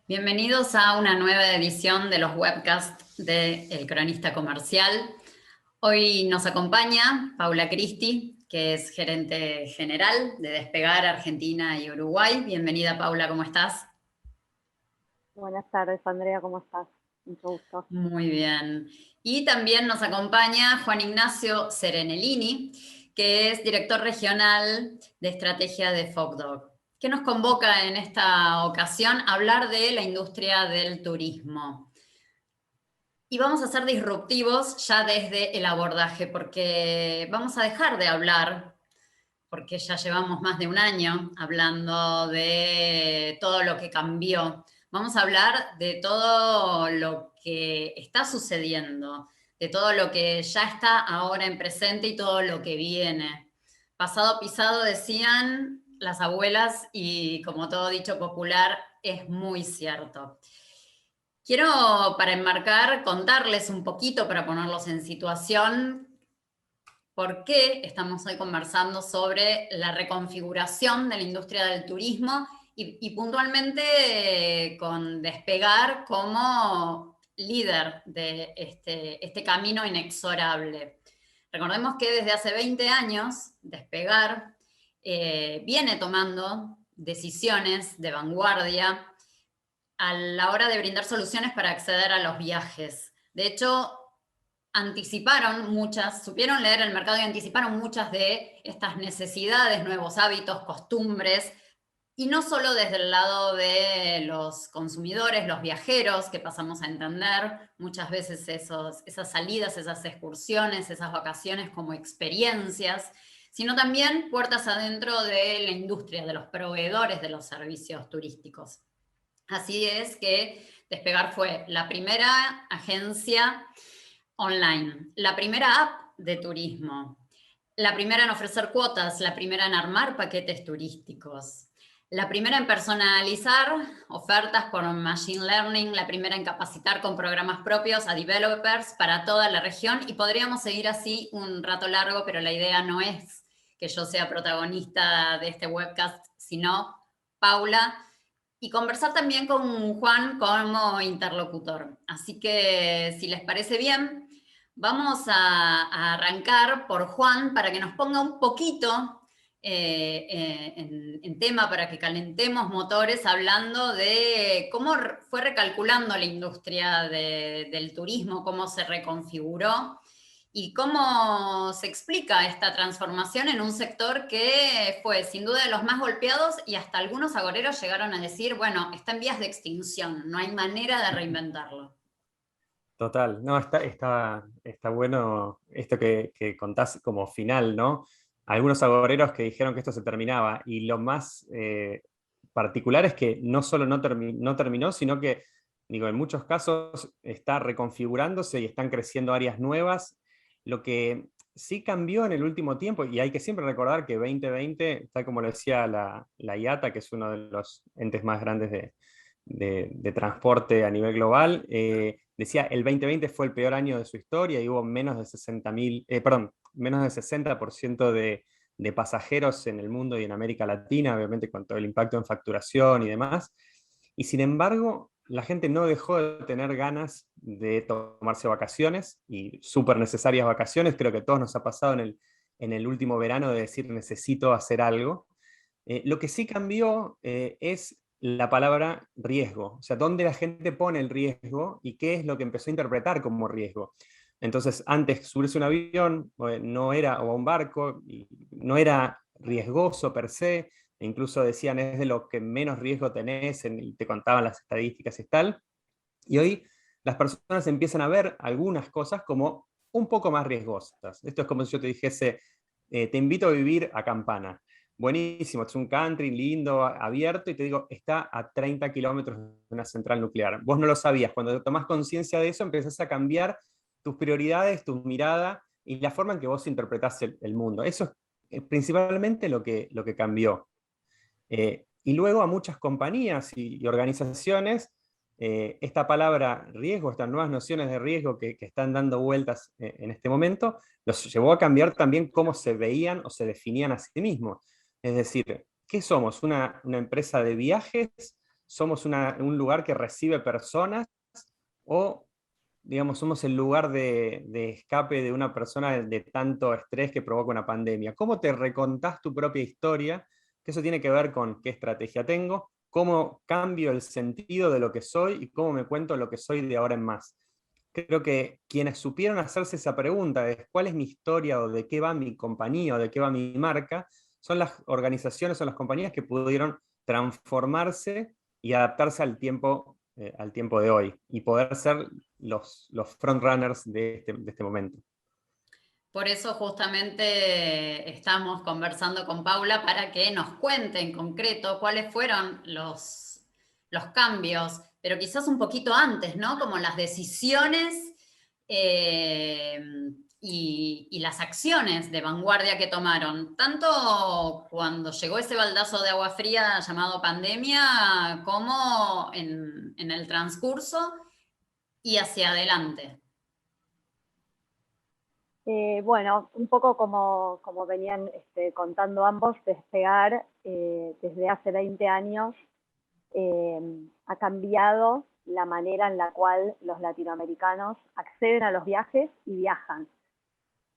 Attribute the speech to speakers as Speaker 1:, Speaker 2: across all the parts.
Speaker 1: Bienvenidos a una nueva edición de los webcasts de El Cronista Comercial. Hoy nos acompaña Paula Cristi, que es gerente general de Despegar Argentina y Uruguay. Bienvenida, Paula, ¿cómo estás?
Speaker 2: Buenas tardes, Andrea, ¿cómo estás? Mucho gusto.
Speaker 1: Muy bien. Y también nos acompaña Juan Ignacio Serenellini, que es director regional de estrategia de FOCDOC, que nos convoca en esta ocasión a hablar de la industria del turismo. Y vamos a ser disruptivos ya desde el abordaje, porque vamos a dejar de hablar, porque ya llevamos más de un año hablando de todo lo que cambió. Vamos a hablar de todo lo que está sucediendo, de todo lo que ya está ahora en presente y todo lo que viene. Pasado pisado decían las abuelas y como todo dicho popular, es muy cierto. Quiero, para enmarcar, contarles un poquito, para ponerlos en situación, por qué estamos hoy conversando sobre la reconfiguración de la industria del turismo y puntualmente con Despegar como líder de este camino inexorable. Recordemos que desde hace 20 años Despegar viene tomando decisiones de vanguardia a la hora de brindar soluciones para acceder a los viajes. De hecho, anticiparon muchas, supieron leer el mercado y anticiparon muchas de estas necesidades, nuevos hábitos, costumbres, y no solo desde el lado de los consumidores, los viajeros, que pasamos a entender muchas veces esas salidas, esas excursiones, esas vacaciones como experiencias, sino también puertas adentro de la industria, de los proveedores de los servicios turísticos. Así es que Despegar fue la primera agencia online, la primera app de turismo, la primera en ofrecer cuotas, la primera en armar paquetes turísticos, la primera en personalizar ofertas por Machine Learning, la primera en capacitar con programas propios a developers para toda la región, y podríamos seguir así un rato largo, pero la idea no es que yo sea protagonista de este webcast, sino Paula, y conversar también con Juan como interlocutor. Así que, si les parece bien, vamos a arrancar por Juan para que nos ponga un poquito en tema, para que calentemos motores, hablando de cómo fue recalculando la industria del turismo, cómo se reconfiguró y cómo se explica esta transformación en un sector que fue sin duda de los más golpeados, y hasta algunos agoreros llegaron a decir, bueno, está en vías de extinción, no hay manera de reinventarlo.
Speaker 3: Total, no, está bueno esto que contás como final, ¿no? Algunos agoreros que dijeron que esto se terminaba, y lo más particular es que no solo no terminó, sino que, digo, en muchos casos está reconfigurándose y están creciendo áreas nuevas. Lo que sí cambió en el último tiempo, y hay que siempre recordar que 2020, tal como lo decía la IATA, que es uno de los entes más grandes de transporte a nivel global, decía el 2020 fue el peor año de su historia y hubo menos de 60% de pasajeros en el mundo y en América Latina, obviamente con todo el impacto en facturación y demás. Y sin embargo, la gente no dejó de tener ganas de tomarse vacaciones, y súper necesarias vacaciones. Creo que a todos nos ha pasado en el último verano de decir necesito hacer algo. Lo que sí cambió es la palabra riesgo, o sea, dónde la gente pone el riesgo y qué es lo que empezó a interpretar como riesgo. Entonces, antes subirse a un avión no era, o a un barco, y no era riesgoso per se, e incluso decían es de lo que menos riesgo tenés, y te contaban las estadísticas y tal. Y hoy las personas empiezan a ver algunas cosas como un poco más riesgosas. Esto es como si yo te dijese, te invito a vivir a Campana. Buenísimo, es un country lindo, abierto, y te digo, está a 30 kilómetros de una central nuclear. Vos no lo sabías. Cuando tomás conciencia de eso, empezás a cambiar tus prioridades, tu mirada y la forma en que vos interpretás el mundo. Eso es principalmente lo que cambió. Y luego a muchas compañías y organizaciones, esta palabra riesgo, estas nuevas nociones de riesgo que están dando vueltas en este momento, los llevó a cambiar también cómo se veían o se definían a sí mismos. Es decir, ¿qué somos? ¿Una empresa de viajes? somos un lugar que recibe personas o, digamos, somos el lugar de escape de una persona de tanto estrés que provoca una pandemia. ¿Cómo te recontás tu propia historia? Que eso tiene que ver con qué estrategia tengo, cómo cambio el sentido de lo que soy y cómo me cuento lo que soy de ahora en más. Creo que quienes supieron hacerse esa pregunta de cuál es mi historia o de qué va mi compañía o de qué va mi marca, son las organizaciones o las compañías que pudieron transformarse y adaptarse al tiempo de hoy y poder ser los frontrunners de este momento.
Speaker 1: Por eso justamente estamos conversando con Paula para que nos cuente en concreto cuáles fueron los cambios, pero quizás un poquito antes, ¿no? Como las decisiones eh, y las acciones de vanguardia que tomaron, tanto cuando llegó ese baldazo de agua fría llamado pandemia, como en el transcurso y hacia adelante.
Speaker 2: Bueno, un poco como venían contando ambos, Despegar desde hace 20 años ha cambiado la manera en la cual los latinoamericanos acceden a los viajes y viajan.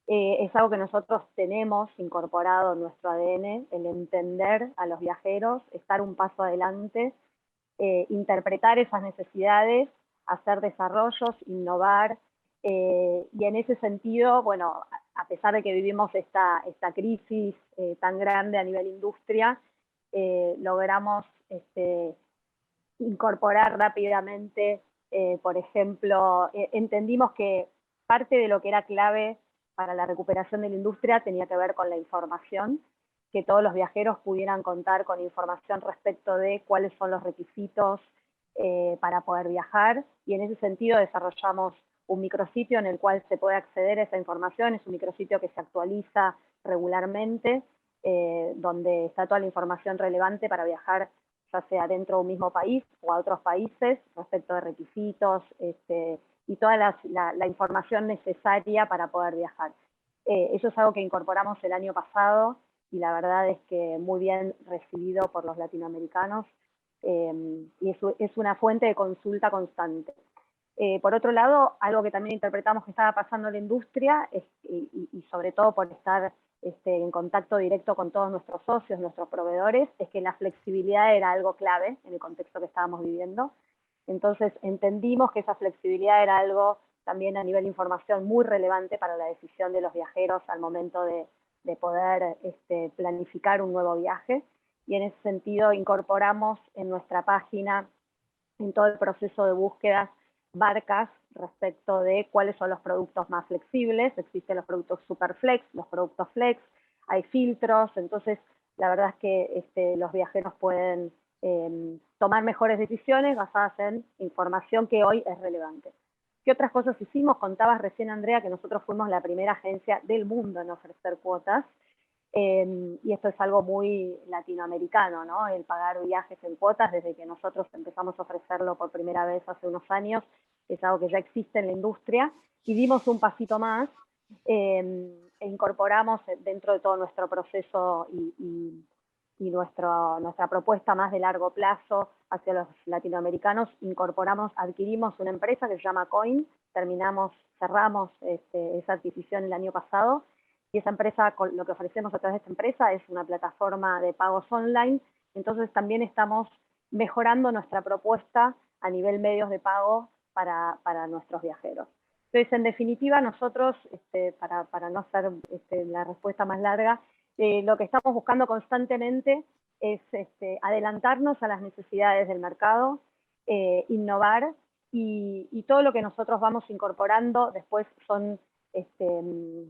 Speaker 2: Es algo que nosotros tenemos incorporado en nuestro ADN, el entender a los viajeros, estar un paso adelante, interpretar esas necesidades, hacer desarrollos, innovar, y en ese sentido, bueno, a pesar de que vivimos esta crisis tan grande a nivel industria, logramos incorporar rápidamente, por ejemplo, entendimos que parte de lo que era clave para la recuperación de la industria tenía que ver con la información, que todos los viajeros pudieran contar con información respecto de cuáles son los requisitos para poder viajar, y en ese sentido desarrollamos un micrositio en el cual se puede acceder a esa información. Es un micrositio que se actualiza regularmente, donde está toda la información relevante para viajar, ya sea dentro de un mismo país o a otros países, respecto de requisitos y toda la información necesaria para poder viajar. Eso es algo que incorporamos el año pasado y la verdad es que muy bien recibido por los latinoamericanos, y es una fuente de consulta constante. Por otro lado, algo que también interpretamos que estaba pasando en la industria, y sobre todo por estar en contacto directo con todos nuestros socios, nuestros proveedores, es que la flexibilidad era algo clave en el contexto que estábamos viviendo. Entonces entendimos que esa flexibilidad era algo también a nivel de información muy relevante para la decisión de los viajeros al momento de poder planificar un nuevo viaje, y en ese sentido incorporamos en nuestra página, en todo el proceso de búsqueda, marcas respecto de cuáles son los productos más flexibles. Existen los productos Superflex, los productos Flex, hay filtros, entonces la verdad es que los viajeros pueden tomar mejores decisiones basadas en información que hoy es relevante. ¿Qué otras cosas hicimos? Contabas recién, Andrea, que nosotros fuimos la primera agencia del mundo en ofrecer cuotas, y esto es algo muy latinoamericano, ¿no? El pagar viajes en cuotas, desde que nosotros empezamos a ofrecerlo por primera vez hace unos años, es algo que ya existe en la industria, y dimos un pasito más, e incorporamos dentro de todo nuestro proceso y nuestra propuesta más de largo plazo hacia los latinoamericanos, adquirimos una empresa que se llama Coin, cerramos esa adquisición el año pasado, y esa empresa, lo que ofrecemos a través de esta empresa es una plataforma de pagos online. Entonces también estamos mejorando nuestra propuesta a nivel medios de pago para nuestros viajeros. Entonces, en definitiva, nosotros, para no hacer la respuesta más larga, lo que estamos buscando constantemente es adelantarnos a las necesidades del mercado, innovar, y todo lo que nosotros vamos incorporando después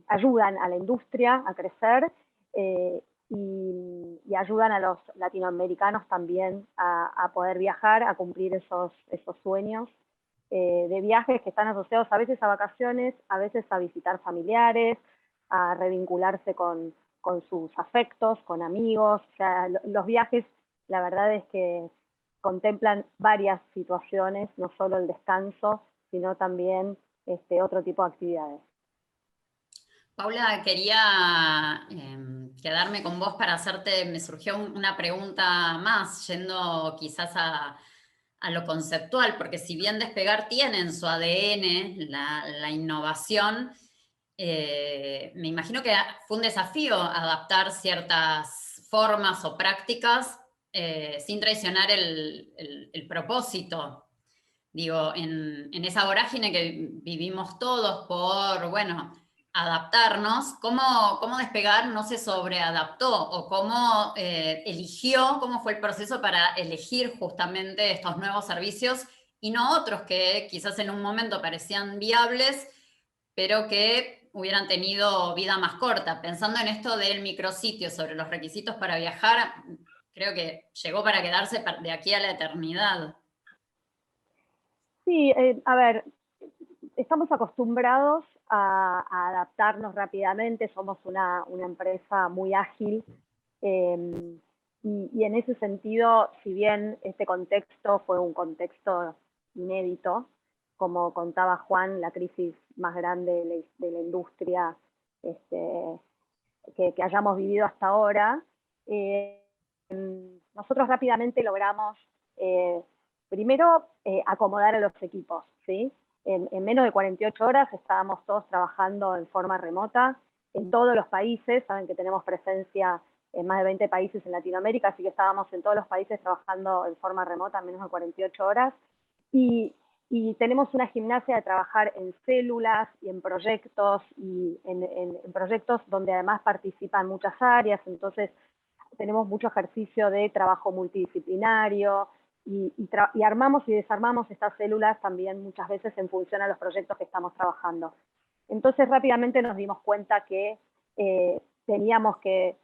Speaker 2: ayudan a la industria a crecer, y ayudan a los latinoamericanos también a poder viajar, a cumplir esos sueños de viajes que están asociados a veces a vacaciones, a veces a visitar familiares, a revincularse con sus afectos, con amigos. O sea, los viajes, la verdad es que contemplan varias situaciones, no solo el descanso, sino también otro tipo de actividades.
Speaker 1: Paula, quería quedarme con vos para hacerte, me surgió una pregunta más, yendo quizás a lo conceptual, porque si bien Despegar tiene en su ADN la innovación, me imagino que fue un desafío adaptar ciertas formas o prácticas sin traicionar el propósito. Digo, en esa vorágine que vivimos todos por, bueno, adaptarnos, ¿cómo Despegar no se sobreadaptó? ¿O cómo eligió, cómo fue el proceso para elegir justamente estos nuevos servicios y no otros que quizás en un momento parecían viables, pero que hubieran tenido vida más corta? Pensando en esto del micrositio sobre los requisitos para viajar, creo que llegó para quedarse de aquí a la eternidad.
Speaker 2: Sí, a ver, estamos acostumbrados a adaptarnos rápidamente, somos una empresa muy ágil, y en ese sentido, si bien este contexto fue un contexto inédito, como contaba Juan, la crisis más grande de la industria que hayamos vivido hasta ahora, nosotros rápidamente logramos primero acomodar a los equipos, ¿sí? En menos de 48 horas estábamos todos trabajando en forma remota en todos los países. Saben que tenemos presencia en más de 20 países en Latinoamérica, así que estábamos en todos los países trabajando en forma remota en menos de 48 horas. Y tenemos una gimnasia de trabajar en células y en proyectos, y en proyectos donde además participan muchas áreas, entonces tenemos mucho ejercicio de trabajo multidisciplinario, y armamos y desarmamos estas células también muchas veces en función a los proyectos que estamos trabajando. Entonces rápidamente nos dimos cuenta que teníamos que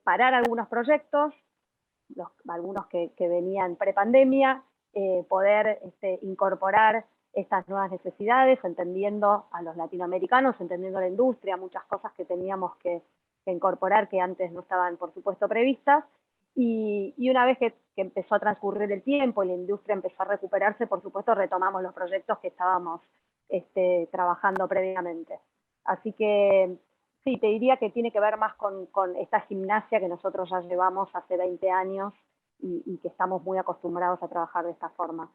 Speaker 2: parar algunos proyectos, algunos que venían prepandemia, poder incorporar estas nuevas necesidades, entendiendo a los latinoamericanos, entendiendo la industria, muchas cosas que teníamos que incorporar que antes no estaban, por supuesto, previstas. Y una vez que empezó a transcurrir el tiempo y la industria empezó a recuperarse, por supuesto, retomamos los proyectos que estábamos trabajando previamente. Así que sí, te diría que tiene que ver más con esta gimnasia que nosotros ya llevamos hace 20 años y que estamos muy acostumbrados a trabajar de esta forma.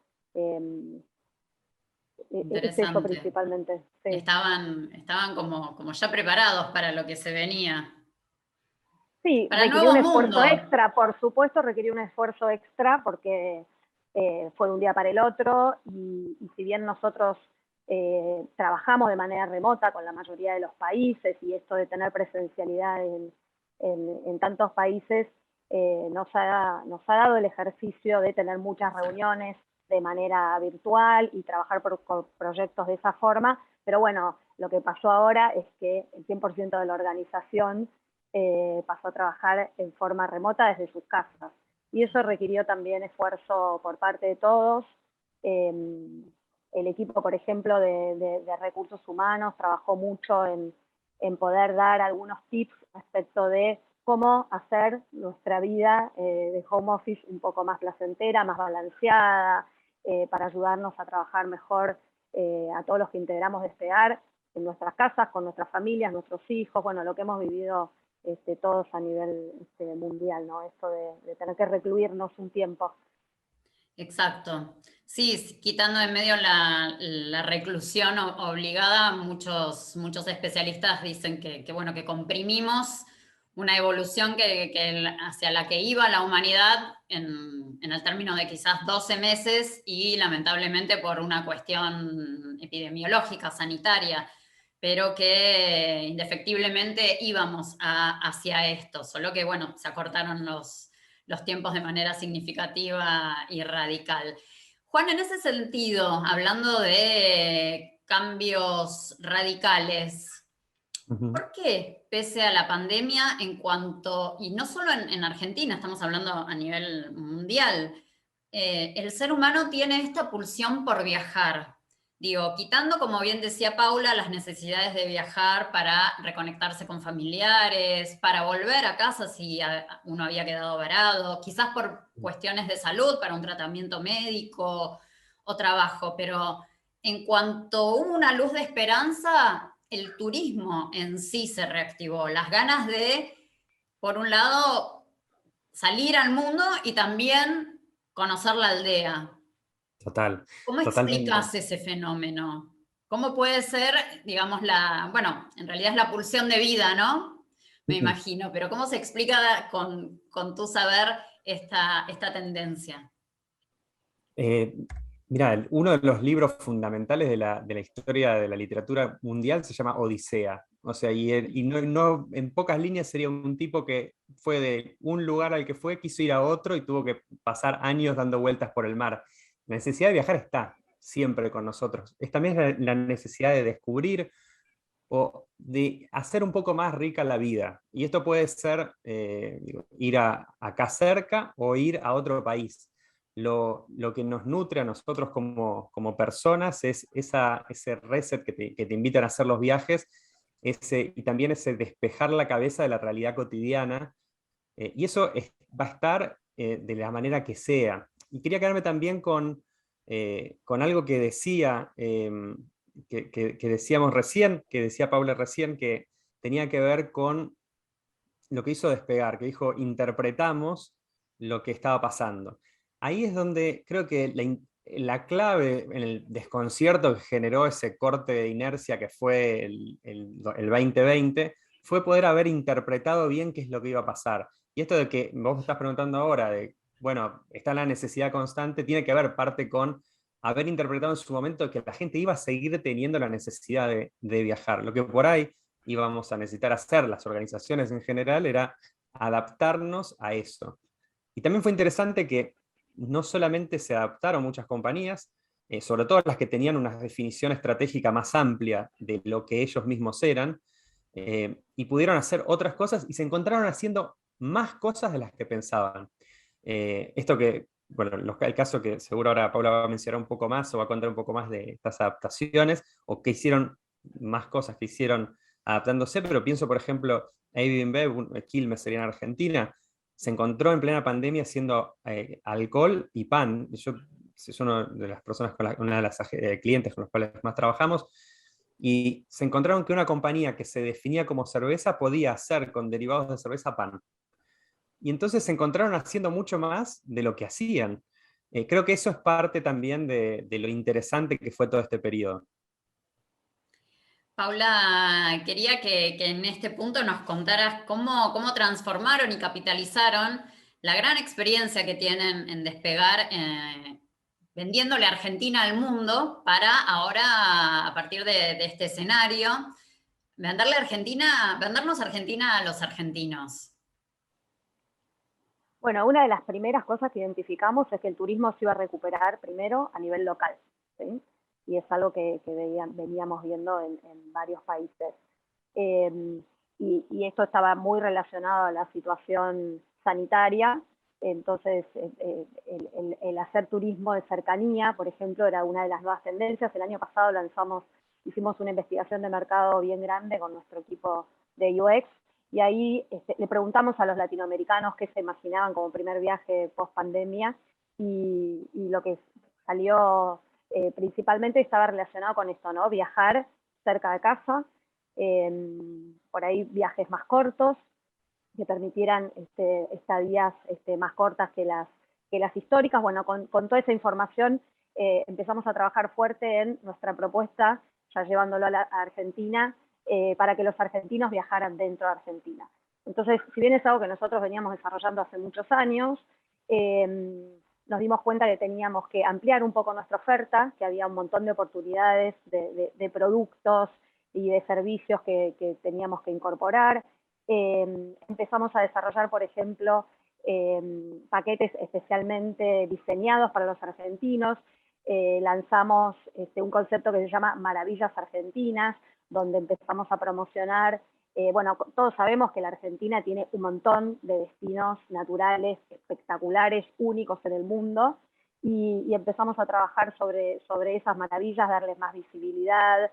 Speaker 2: Es eso principalmente. Sí.
Speaker 1: Estaban como ya preparados para lo que se venía.
Speaker 2: Sí,
Speaker 1: para
Speaker 2: requirió un esfuerzo
Speaker 1: mundo.
Speaker 2: extra, por supuesto, requirió un esfuerzo extra porque fue de un día para el otro, y si bien nosotros trabajamos de manera remota con la mayoría de los países, y esto de tener presencialidad en tantos países nos ha dado el ejercicio de tener muchas reuniones de manera virtual y trabajar por proyectos de esa forma, pero bueno, lo que pasó ahora es que el 100% de la organización pasó a trabajar en forma remota desde sus casas. Y eso requirió también esfuerzo por parte de todos. El equipo, por ejemplo, de recursos humanos trabajó mucho en poder dar algunos tips respecto de cómo hacer nuestra vida de home office un poco más placentera, más balanceada, para ayudarnos a trabajar mejor a todos los que integramos Despegar en nuestras casas, con nuestras familias, nuestros hijos, bueno, lo que hemos vivido todos a nivel mundial, ¿no? Esto de tener que recluirnos un tiempo.
Speaker 1: Exacto. Sí, quitando en medio la reclusión obligada, muchos especialistas dicen bueno, que comprimimos una evolución hacia la que iba la humanidad en el término de quizás 12 meses, y lamentablemente por una cuestión epidemiológica, sanitaria, pero que indefectiblemente íbamos hacia esto, solo que bueno, se acortaron los tiempos de manera significativa y radical. Juan, en ese sentido, hablando de cambios radicales, ¿por qué, pese a la pandemia, y no solo en Argentina, estamos hablando a nivel mundial, el ser humano tiene esta pulsión por viajar? Digo, quitando, como bien decía Paula, las necesidades de viajar para reconectarse con familiares, para volver a casa si uno había quedado varado, quizás por cuestiones de salud, para un tratamiento médico o trabajo, pero en cuanto hubo una luz de esperanza, el turismo en sí se reactivó, las ganas de, por un lado, salir al mundo y también conocer la aldea.
Speaker 3: Total,
Speaker 1: ¿Cómo
Speaker 3: totalmente.
Speaker 1: explicas ese fenómeno? ¿Cómo puede ser, digamos, bueno, en realidad es la pulsión de vida, ¿no? Me
Speaker 3: Ujú.
Speaker 1: imagino, pero ¿cómo se explica con tu saber esta tendencia?
Speaker 3: Eh, Mira, uno de los libros fundamentales de la historia de la literatura mundial se llama Odisea. O sea, y en pocas líneas sería un tipo que fue de un lugar al que fue, quiso ir a otro y tuvo que pasar años dando vueltas por el mar. La necesidad de viajar está siempre con nosotros. Es también la necesidad de descubrir o de hacer un poco más rica la vida. Y esto puede ser ir acá cerca o ir a otro país. Lo que nos nutre a nosotros como personas es ese reset que te invitan a hacer los viajes, y también ese despejar la cabeza de la realidad cotidiana. Y eso va a estar de la manera que sea. Y quería quedarme también con algo que decía, que decíamos recién, que decía Paula recién, que tenía que ver con lo que hizo Despegar, que dijo, interpretamos lo que estaba pasando. Ahí es donde creo que la clave en el desconcierto que generó ese corte de inercia que fue el 2020, fue poder haber interpretado bien qué es lo que iba a pasar. Y esto de que vos me estás preguntando ahora, de, bueno, está la necesidad constante, tiene que ver parte con haber interpretado en su momento que la gente iba a seguir teniendo la necesidad de viajar. Lo que por ahí íbamos a necesitar hacer las organizaciones en general era adaptarnos a eso. Y también fue interesante que no solamente se adaptaron muchas compañías, sobre todo las que tenían una definición estratégica más amplia de lo que ellos mismos eran, y pudieron hacer otras cosas y se encontraron haciendo más cosas de las que pensaban. Esto que, bueno, el caso que seguro ahora Paula va a mencionar un poco más o va a contar un poco más de estas adaptaciones o que hicieron más cosas que hicieron adaptándose, pero pienso, por ejemplo, Airbnb, Quilmes sería en Argentina, se encontró en plena pandemia haciendo alcohol y pan. Yo es una de las personas, una de las clientes con los cuales más trabajamos, y se encontraron que una compañía que se definía como cerveza podía hacer con derivados de cerveza pan. Y entonces se encontraron haciendo mucho más de lo que hacían. Creo que eso es parte también de lo interesante que fue todo este periodo.
Speaker 1: Paula, quería que en este punto nos contaras cómo transformaron y capitalizaron la gran experiencia que tienen en Despegar, vendiéndole Argentina al mundo para ahora, a partir de este escenario, vendernos Argentina a los argentinos.
Speaker 2: Bueno, una de las primeras cosas que identificamos es que el turismo se iba a recuperar primero a nivel local, ¿sí? Y es algo que veníamos viendo en varios países. Y esto estaba muy relacionado a la situación sanitaria, entonces el hacer turismo de cercanía, por ejemplo, era una de las nuevas tendencias. El año pasado hicimos una investigación de mercado bien grande con nuestro equipo de UX, y ahí le preguntamos a los latinoamericanos qué se imaginaban como primer viaje post pandemia, y lo que salió principalmente estaba relacionado con esto, ¿no? Viajar cerca de casa, por ahí viajes más cortos, que permitieran estadías más cortas que las históricas. Bueno, con toda esa información empezamos a trabajar fuerte en nuestra propuesta, ya llevándolo a Argentina, para que los argentinos viajaran dentro de Argentina. Entonces, si bien es algo que nosotros veníamos desarrollando hace muchos años, nos dimos cuenta que teníamos que ampliar un poco nuestra oferta, que había un montón de oportunidades de productos y de servicios que teníamos que incorporar. Empezamos a desarrollar, por ejemplo, paquetes especialmente diseñados para los argentinos. Lanzamos un concepto que se llama Maravillas Argentinas, donde empezamos a promocionar, bueno, todos sabemos que la Argentina tiene un montón de destinos naturales espectaculares, únicos en el mundo, y empezamos a trabajar sobre esas maravillas, darles más visibilidad,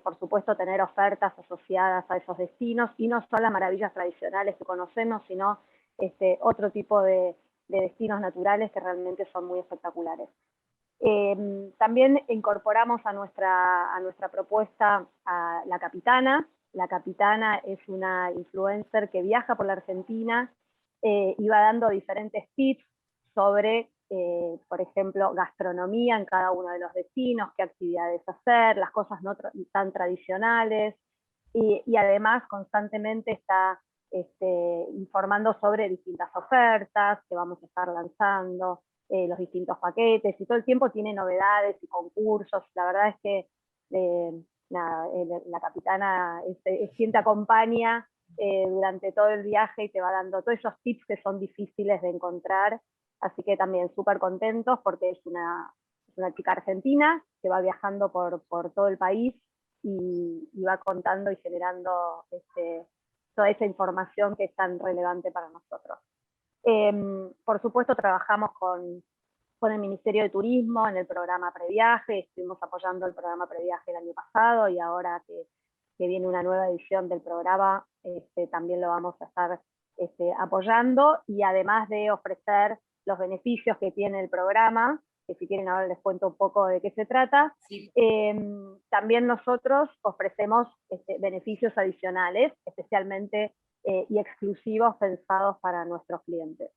Speaker 2: por supuesto tener ofertas asociadas a esos destinos, y no solo las maravillas tradicionales que conocemos, sino otro tipo de destinos naturales que realmente son muy espectaculares. También incorporamos a nuestra propuesta a La Capitana. La Capitana es una influencer que viaja por la Argentina y va dando diferentes tips sobre por ejemplo, gastronomía en cada uno de los destinos, qué actividades hacer, las cosas no tan tradicionales, y además constantemente está informando sobre distintas ofertas que vamos a estar lanzando, los distintos paquetes, y todo el tiempo tiene novedades y concursos. La verdad es que la capitana es quien te acompaña durante todo el viaje y te va dando todos esos tips que son difíciles de encontrar. Así que también súper contentos porque es una chica argentina que va viajando por todo el país y va contando y generando toda esa información que es tan relevante para nosotros. Por supuesto, trabajamos con el Ministerio de Turismo en el programa Previaje, estuvimos apoyando el programa Previaje el año pasado, y ahora que viene una nueva edición del programa, también lo vamos a estar apoyando, y además de ofrecer los beneficios que tiene el programa, que si quieren ahora les cuento un poco de qué se trata,
Speaker 1: Sí.
Speaker 2: también nosotros ofrecemos beneficios adicionales, especialmente y exclusivos pensados para nuestros clientes.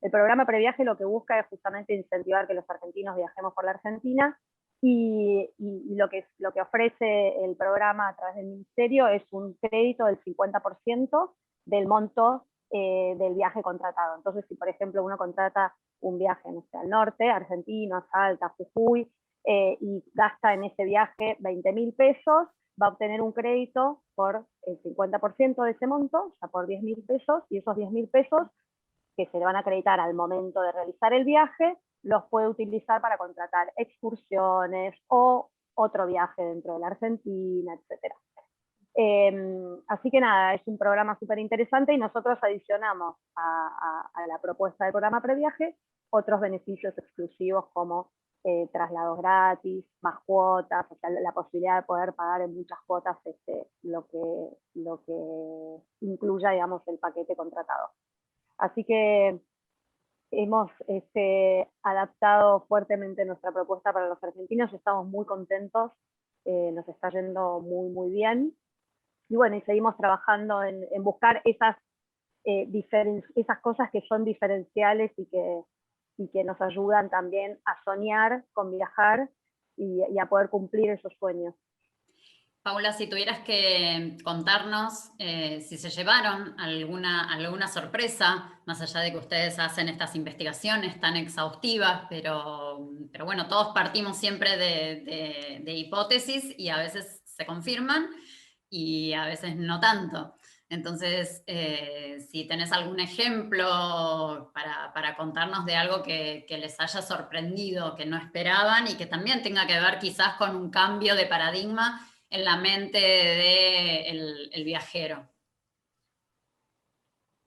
Speaker 2: El programa Previaje lo que busca es justamente incentivar que los argentinos viajemos por la Argentina, y lo que ofrece el programa a través del Ministerio es un crédito del 50% del monto del viaje contratado. Entonces, si por ejemplo uno contrata un viaje, no sé, al norte, argentino, a Salta, a Jujuy, y gasta en ese viaje 20.000 pesos, va a obtener un crédito por el 50% de ese monto, o sea, por 10.000 pesos, y esos 10.000 pesos que se le van a acreditar al momento de realizar el viaje, los puede utilizar para contratar excursiones o otro viaje dentro de la Argentina, etc. Así que nada, es un programa súper interesante, y nosotros adicionamos a la propuesta del programa Previaje otros beneficios exclusivos como traslados gratis, más cuotas, o sea, la posibilidad de poder pagar en muchas cuotas lo que incluya, digamos, el paquete contratado. Así que hemos adaptado fuertemente nuestra propuesta para los argentinos, estamos muy contentos, nos está yendo muy, muy bien. Y bueno, y seguimos trabajando en buscar esas cosas que son diferenciales y que nos ayudan también a soñar con viajar y a poder cumplir esos sueños.
Speaker 1: Paula, si tuvieras que contarnos si se llevaron alguna sorpresa, más allá de que ustedes hacen estas investigaciones tan exhaustivas, pero bueno, todos partimos siempre de hipótesis, y a veces se confirman y a veces no tanto. Entonces, si tenés algún ejemplo para contarnos de algo que les haya sorprendido, que no esperaban, y que también tenga que ver quizás con un cambio de paradigma en la mente del viajero.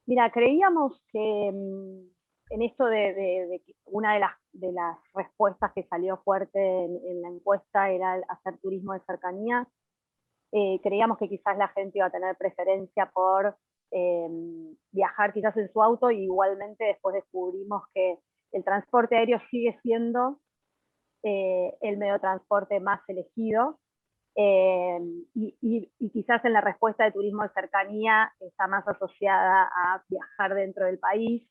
Speaker 2: Mira, creíamos que en esto de una de las respuestas que salió fuerte en la encuesta era el hacer turismo de cercanía. Creíamos que quizás la gente iba a tener preferencia por viajar quizás en su auto, y igualmente después descubrimos que el transporte aéreo sigue siendo el medio de transporte más elegido. Y quizás en la respuesta de turismo de cercanía está más asociada a viajar dentro del país,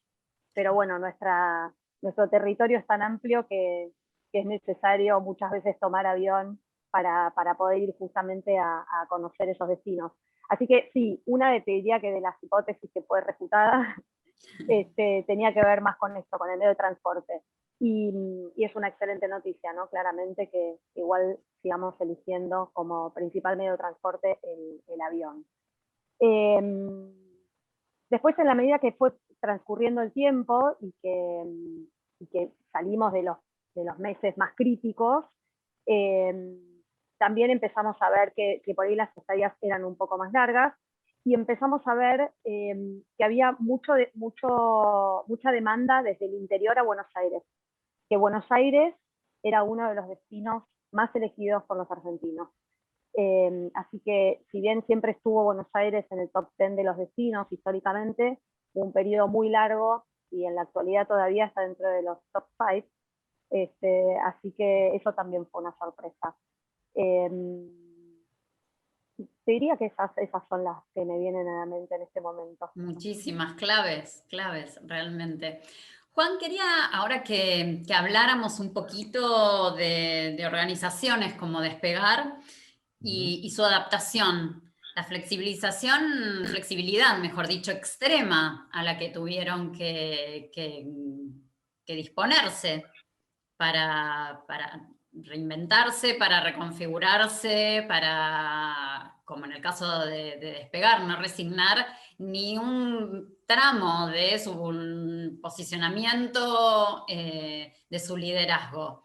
Speaker 2: pero bueno, nuestro territorio es tan amplio que es necesario muchas veces tomar avión para poder ir justamente a conocer esos destinos. Así que sí, te diría que de las hipótesis que fue refutada, tenía que ver más con esto, con el medio de transporte. Y es una excelente noticia, ¿no? Claramente que igual sigamos eligiendo como principal medio de transporte el avión. Después, en la medida que fue transcurriendo el tiempo y que salimos de los meses más críticos, también empezamos a ver que por ahí las estadías eran un poco más largas, y empezamos a ver que había mucha demanda desde el interior a Buenos Aires, que Buenos Aires era uno de los destinos más elegidos por los argentinos. Así que, si bien siempre estuvo Buenos Aires en el top 10 de los destinos históricamente, hubo un periodo muy largo, y en la actualidad todavía está dentro de los top 5, así que eso también fue una sorpresa. Te diría que esas son las que me vienen a la mente en este momento.
Speaker 1: Muchísimas claves, realmente. Juan, quería ahora que habláramos un poquito de organizaciones como Despegar y su adaptación, la flexibilidad, mejor dicho, extrema a la que tuvieron que disponerse para reinventarse, para reconfigurarse, para, como en el caso de Despegar, no resignar ni un tramo de su posicionamiento, de su liderazgo.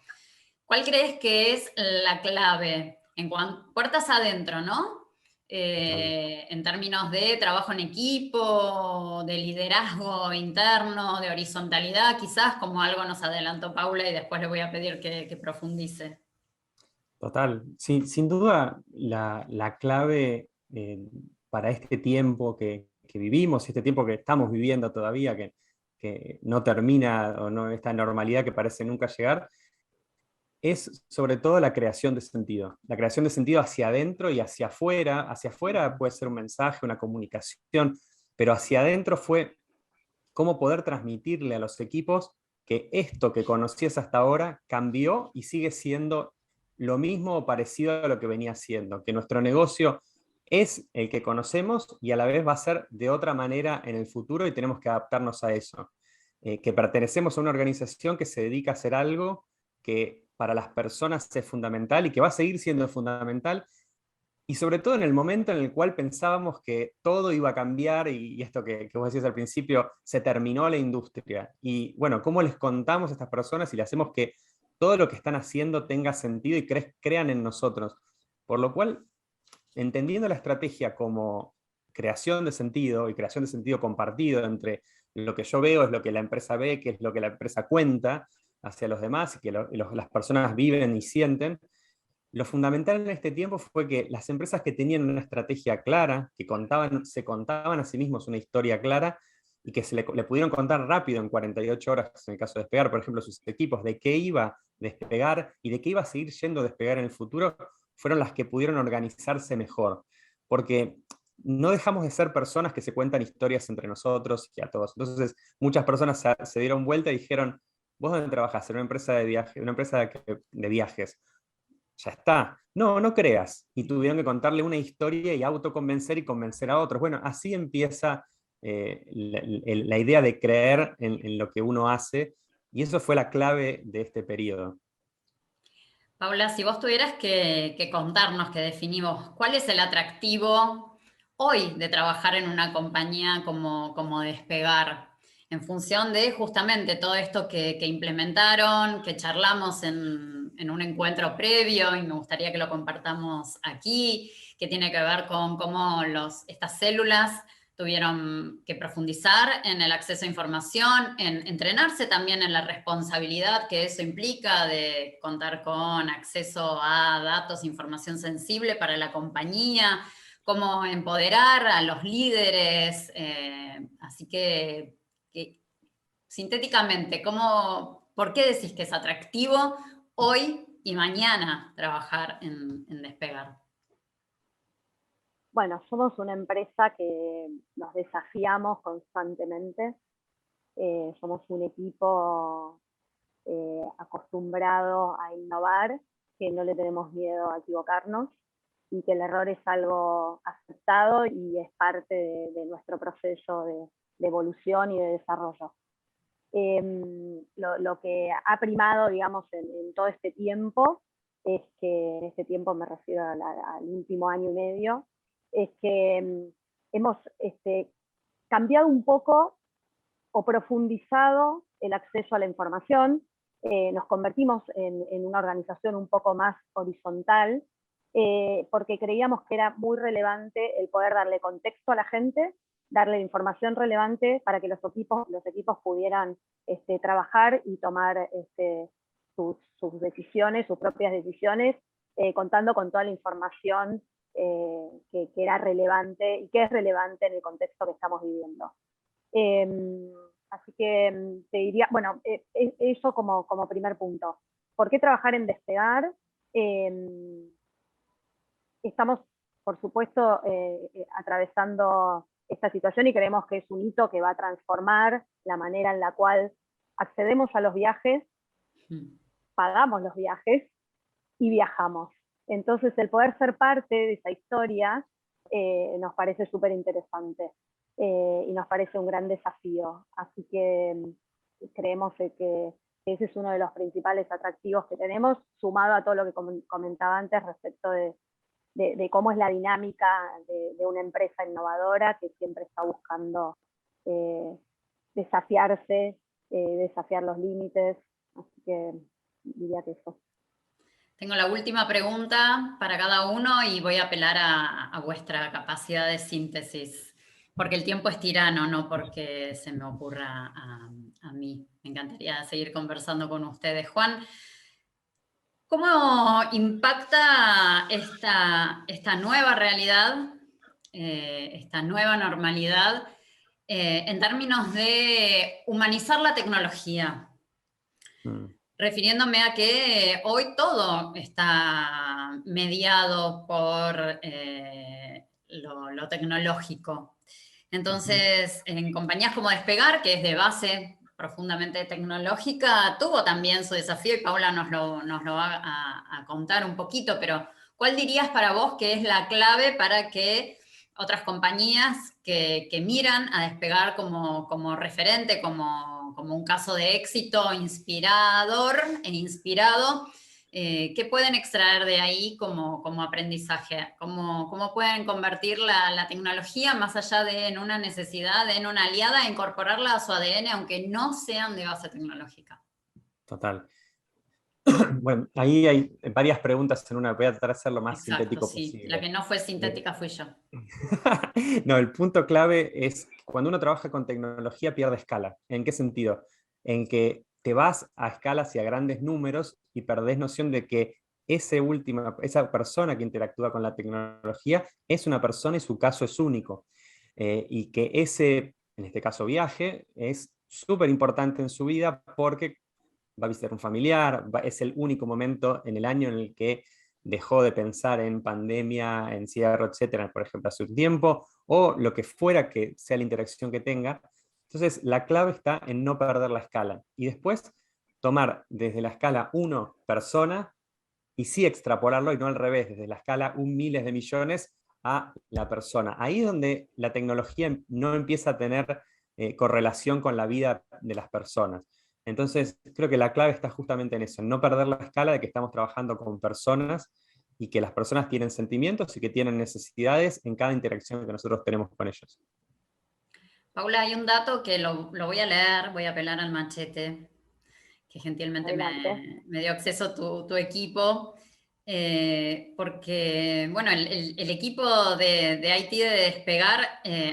Speaker 1: ¿Cuál crees que es la clave en puertas adentro, ¿no? En términos de trabajo en equipo, de liderazgo interno, de horizontalidad, quizás como algo nos adelantó Paula y después le voy a pedir que profundice.
Speaker 3: Total, sí, sin duda la clave para este tiempo que vivimos, este tiempo que estamos viviendo todavía, que no termina o no esta normalidad que parece nunca llegar, es sobre todo la creación de sentido. La creación de sentido hacia adentro y hacia afuera. Hacia afuera puede ser un mensaje, una comunicación, pero hacia adentro fue cómo poder transmitirle a los equipos que esto que conocías hasta ahora cambió y sigue siendo lo mismo o parecido a lo que venía siendo, que nuestro negocio es el que conocemos y a la vez va a ser de otra manera en el futuro y tenemos que adaptarnos a eso. Que pertenecemos a una organización que se dedica a hacer algo que para las personas es fundamental y que va a seguir siendo fundamental, y sobre todo en el momento en el cual pensábamos que todo iba a cambiar y esto que vos decías al principio, se terminó la industria. Y bueno, ¿cómo les contamos a estas personas y le hacemos que todo lo que están haciendo tenga sentido y crean en nosotros? Por lo cual, entendiendo la estrategia como creación de sentido y creación de sentido compartido entre lo que yo veo es lo que la empresa ve, que es lo que la empresa cuenta hacia los demás y que las personas viven y sienten, lo fundamental en este tiempo fue que las empresas que tenían una estrategia clara, que se contaban a sí mismos una historia clara y que le pudieron contar rápido en 48 horas, en el caso de Despegar, por ejemplo, sus equipos, de qué iba a Despegar y de qué iba a seguir yendo a Despegar en el futuro, fueron las que pudieron organizarse mejor. Porque no dejamos de ser personas que se cuentan historias entre nosotros y a todos. Entonces, muchas personas se dieron vuelta y dijeron, ¿vos dónde trabajás? En una empresa de viajes, una empresa de viajes. Ya está. No, no creas. Y tuvieron que contarle una historia y autoconvencer y convencer a otros. Bueno, así empieza la idea de creer en lo que uno hace, y eso fue la clave de este periodo.
Speaker 1: Paula, si vos tuvieras que contarnos, que definimos, ¿cuál es el atractivo hoy de trabajar en una compañía como Despegar? En función de justamente todo esto que implementaron, que charlamos en un encuentro previo y me gustaría que lo compartamos aquí, que tiene que ver con cómo estas células tuvieron que profundizar en el acceso a información, en entrenarse también en la responsabilidad que eso implica de contar con acceso a datos, información sensible para la compañía, cómo empoderar a los líderes. Así que sintéticamente, ¿por qué decís que es atractivo hoy y mañana trabajar en Despegar?
Speaker 2: Bueno, somos una empresa que nos desafiamos constantemente. Somos un equipo acostumbrado a innovar, que no le tenemos miedo a equivocarnos y que el error es algo aceptado y es parte de nuestro proceso de evolución y de desarrollo. Lo que ha primado, digamos, en todo este tiempo, es que, en este tiempo me refiero al último año y medio, es que hemos cambiado un poco o profundizado el acceso a la información, nos convertimos en una organización un poco más horizontal, porque creíamos que era muy relevante el poder darle contexto a la gente, darle información relevante para que los equipos pudieran trabajar y tomar sus decisiones, sus propias decisiones, contando con toda la información que era relevante y que es relevante en el contexto que estamos viviendo. Así que te diría, bueno, eso como primer punto. ¿Por qué trabajar en Despegar? Estamos, por supuesto, atravesando esta situación y creemos que es un hito que va a transformar la manera en la cual accedemos a los viajes, pagamos los viajes y viajamos. Entonces el poder ser parte de esa historia nos parece súper interesante y nos parece un gran desafío. Así que creemos que ese es uno de los principales atractivos que tenemos, sumado a todo lo que comentaba antes respecto de cómo es la dinámica de una empresa innovadora que siempre está buscando desafiarse, desafiar los límites. Así que diría que eso.
Speaker 1: Tengo la última pregunta para cada uno y voy a apelar a vuestra capacidad de síntesis, porque el tiempo es tirano, no porque se me ocurra a mí. Me encantaría seguir conversando con ustedes. Juan, ¿cómo impacta esta nueva realidad, esta nueva normalidad, en términos de humanizar la tecnología? Refiriéndome a que hoy todo está mediado por lo tecnológico. Entonces, en compañías como Despegar, que es de base profundamente tecnológica, tuvo también su desafío, y Paula nos lo va a contar un poquito, pero ¿cuál dirías para vos que es la clave para que otras compañías que miran a Despegar como referente, como un caso de éxito inspirador e inspirado, qué pueden extraer de ahí como aprendizaje? ¿Cómo pueden convertir la tecnología, más allá de en una necesidad, en una aliada, e incorporarla a su ADN, aunque no sean de base tecnológica?
Speaker 3: Total. Bueno, ahí hay varias preguntas en una, voy a tratar de ser lo más
Speaker 1: Exacto,
Speaker 3: sintético
Speaker 1: sí. La
Speaker 3: posible.
Speaker 1: que no fue sintética fui yo.
Speaker 3: No, el punto clave es cuando uno trabaja con tecnología pierde escala. ¿En qué sentido? En que te vas a escalas y a grandes números y perdés noción de que esa persona que interactúa con la tecnología es una persona y su caso es único. Y que en este caso viaje, es súper importante en su vida porque va a visitar un familiar, es el único momento en el año en el que dejó de pensar en pandemia, encierro, etcétera, por ejemplo, hace un tiempo, o lo que fuera que sea la interacción que tenga. Entonces, la clave está en no perder la escala. Y después, tomar desde la escala 1 persona y sí extrapolarlo y no al revés, desde la escala 1 miles de millones a la persona. Ahí es donde la tecnología no empieza a tener correlación con la vida de las personas. Entonces, creo que la clave está justamente en eso, en no perder la escala de que estamos trabajando con personas y que las personas tienen sentimientos y que tienen necesidades en cada interacción que nosotros tenemos con ellos.
Speaker 1: Paula, hay un dato que lo voy a leer, voy a apelar al machete, que gentilmente me dio acceso tu equipo, porque, bueno, el equipo de IT de Despegar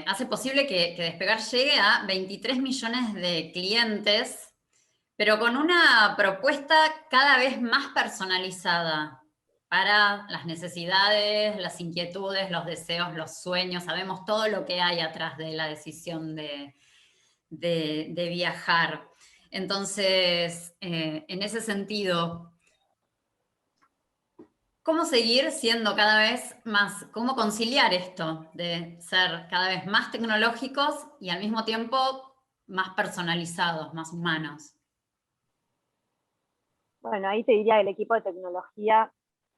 Speaker 1: hace posible que Despegar llegue a 23 millones de clientes, pero con una propuesta cada vez más personalizada para las necesidades, las inquietudes, los deseos, los sueños. Sabemos todo lo que hay atrás de la decisión de viajar. Entonces, en ese sentido, ¿cómo seguir siendo cada vez más, cómo conciliar esto de ser cada vez más tecnológicos y al mismo tiempo más personalizados, más humanos?
Speaker 2: Bueno, ahí te diría que el equipo de tecnología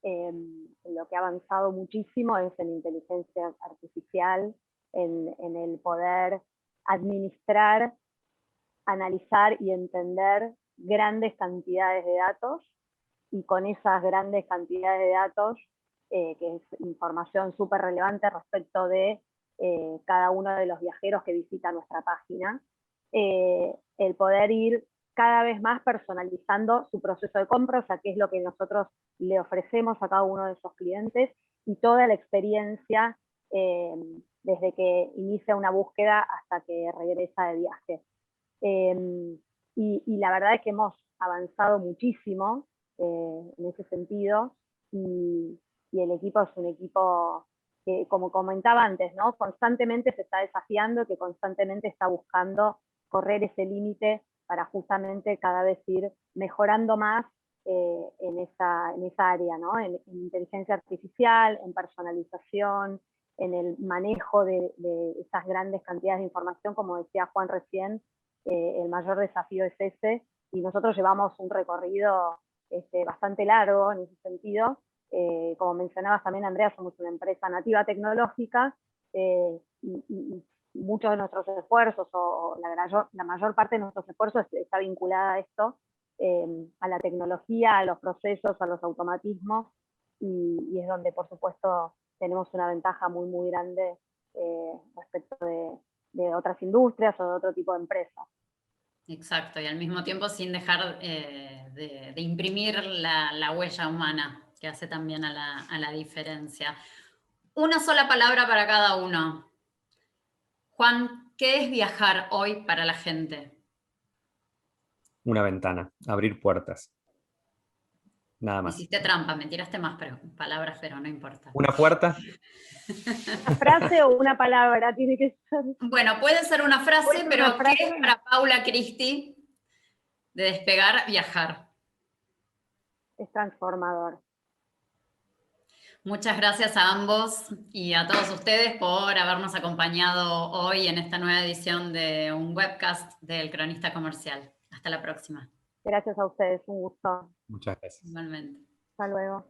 Speaker 2: lo que ha avanzado muchísimo es en inteligencia artificial, en el poder administrar, analizar y entender grandes cantidades de datos, y con esas grandes cantidades de datos, que es información súper relevante respecto de cada uno de los viajeros que visitan nuestra página, el poder ir cada vez más personalizando su proceso de compra, o sea, qué es lo que nosotros le ofrecemos a cada uno de esos clientes, y toda la experiencia desde que inicia una búsqueda hasta que regresa de viaje. Y la verdad es que hemos avanzado muchísimo en ese sentido, y el equipo es un equipo que, como comentaba antes, ¿no? Constantemente se está desafiando, que constantemente está buscando correr ese límite para justamente cada vez ir mejorando más en esa área, ¿no? En inteligencia artificial, en personalización, en el manejo de esas grandes cantidades de información, como decía Juan recién, el mayor desafío es ese, y nosotros llevamos un recorrido bastante largo en ese sentido. Como mencionabas también, Andrea, somos una empresa nativa tecnológica, y muchos de nuestros esfuerzos, o la mayor parte de nuestros esfuerzos está vinculada a esto, a la tecnología, a los procesos, a los automatismos, y es donde, por supuesto, tenemos una ventaja muy, muy grande respecto de otras industrias o de otro tipo de empresas.
Speaker 1: Exacto, y al mismo tiempo sin dejar de imprimir la huella humana, que hace también a la diferencia. Una sola palabra para cada uno. Juan, ¿qué es viajar hoy para la gente?
Speaker 3: Una ventana, abrir puertas, nada más.
Speaker 1: Hiciste trampa, me tiraste más palabras, pero no importa.
Speaker 3: Una puerta,
Speaker 2: ¿Una frase o una palabra tiene que ser?
Speaker 1: Bueno, puede ser una frase,
Speaker 2: ¿Puede ser
Speaker 1: pero
Speaker 2: una frase?
Speaker 1: ¿qué es para Paula Christie de despegar, viajar?
Speaker 2: Es transformador.
Speaker 1: Muchas gracias a ambos y a todos ustedes por habernos acompañado hoy en esta nueva edición de un webcast del Cronista Comercial. Hasta la próxima.
Speaker 2: Gracias a ustedes, un gusto.
Speaker 3: muchas gracias.
Speaker 1: Igualmente.
Speaker 2: Hasta luego.